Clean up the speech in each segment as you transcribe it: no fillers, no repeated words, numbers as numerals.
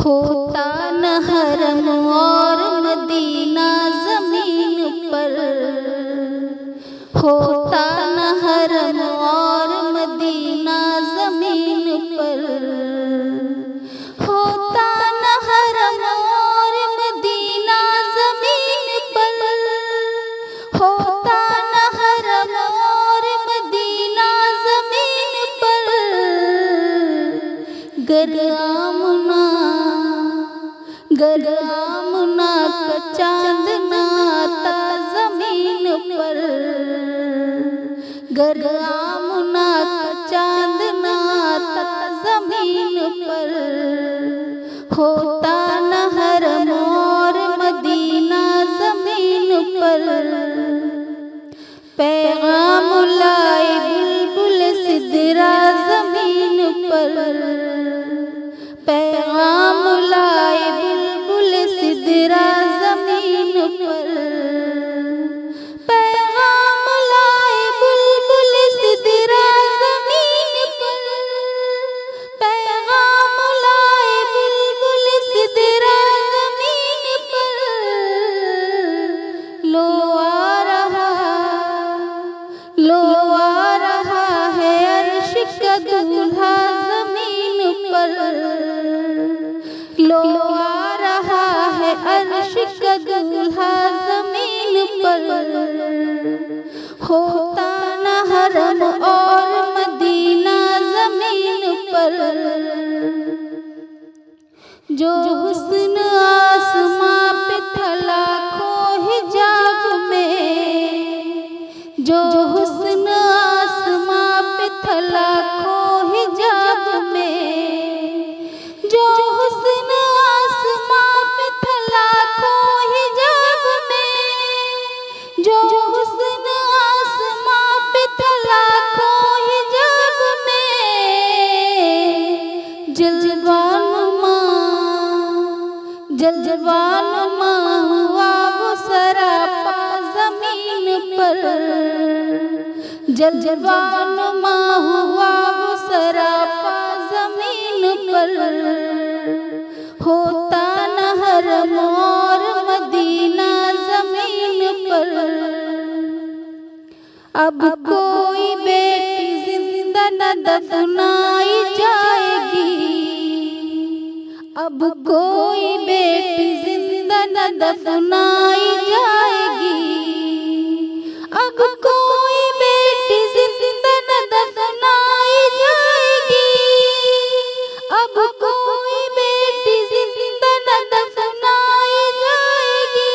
होता न हरम और मदीना ज़मीन पर, होता न हरम और मदीना ज़मीन पर, होता न हरम और मदीना ज़मीन पर, होता न हरम और मदीना ज़मीन पर। गर आमना का चांद ना आता ज़मीन पर, गर आमना का चांद ना आता ज़मीन पर, होता न हरम और मदीना ज़मीन पर। पैगाम लाए बुलबुल सिदरा ज़मीन पर, पैगाम लाए बुलबुल सिदरा ज़मीन पर, पैगाम लाए बुलबुल सिदरा ज़मीन पर, पैगाम लाए बुलबुल सिदरा ज़मीन पर। लो आ रहा है अर्श का दूल्हा ज़मीन पर, लो आ रहा है अर्श का दूल्हा ज़मीन पर। होता न हरम और मदीना ज़मीन पर। जो हुस्न आसमां पे था लाखों हिजाब में, जो हुस्न आसमां पे था लाखों हिजाब में, जो हुस्न आसमां पे था लाखों हिजाब में, जो हुस्न आसमां पे था लाखों हिजाब में। जलवानुमा हुआ वो सरापा ज़मीन पर, जलवानुमा हुआ वो सरापा ज़मीन पर। होता न हरम और मदीना ज़मीन पर। अब कोई बेटी जिंदा न दफनाई जाएगी, अब कोई बेटी जिंदा न दफनाई जाएगी, अब कोई बेटी जिंदा न दफनाई जाएगी, अब कोई बेटी जिंदा न दफनाई जाएगी।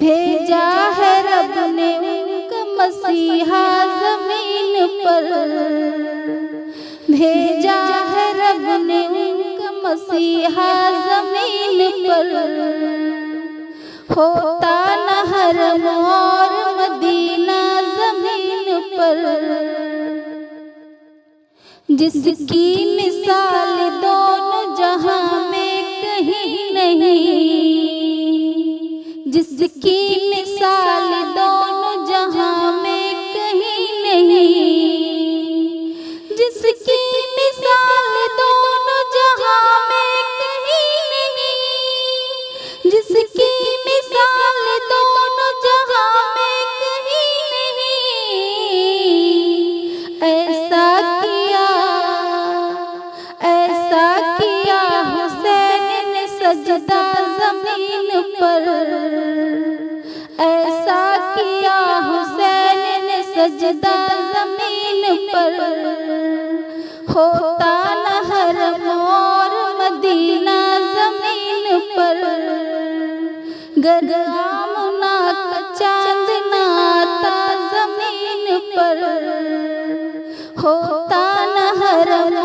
भेजा है रब ने उनका मसीहा ज़मीन पर, भेजा है रब ने उनका मसीहा ज़मीन पर। होता न हरम और मदीना ज़मीन पर। जिसकी मिसाल दोनों जहां में कहीं नहीं, जिसकी मिसाल दोनों जहां में कहीं नहीं, जिसकी मिसाल दोनों जहां में कहीं नहीं, जिसकी मिसाल दोनों जहां में कहीं नहीं। ऐसा किया हुसैन ने सजदा ज़मीन पर, ऐसा किया हुसैन ने सजदा ज़मीन पर। होता न हरम और मदीना ज़मीन पर। गर आमना का चांद ना आता ज़मीन पर, होता न हरम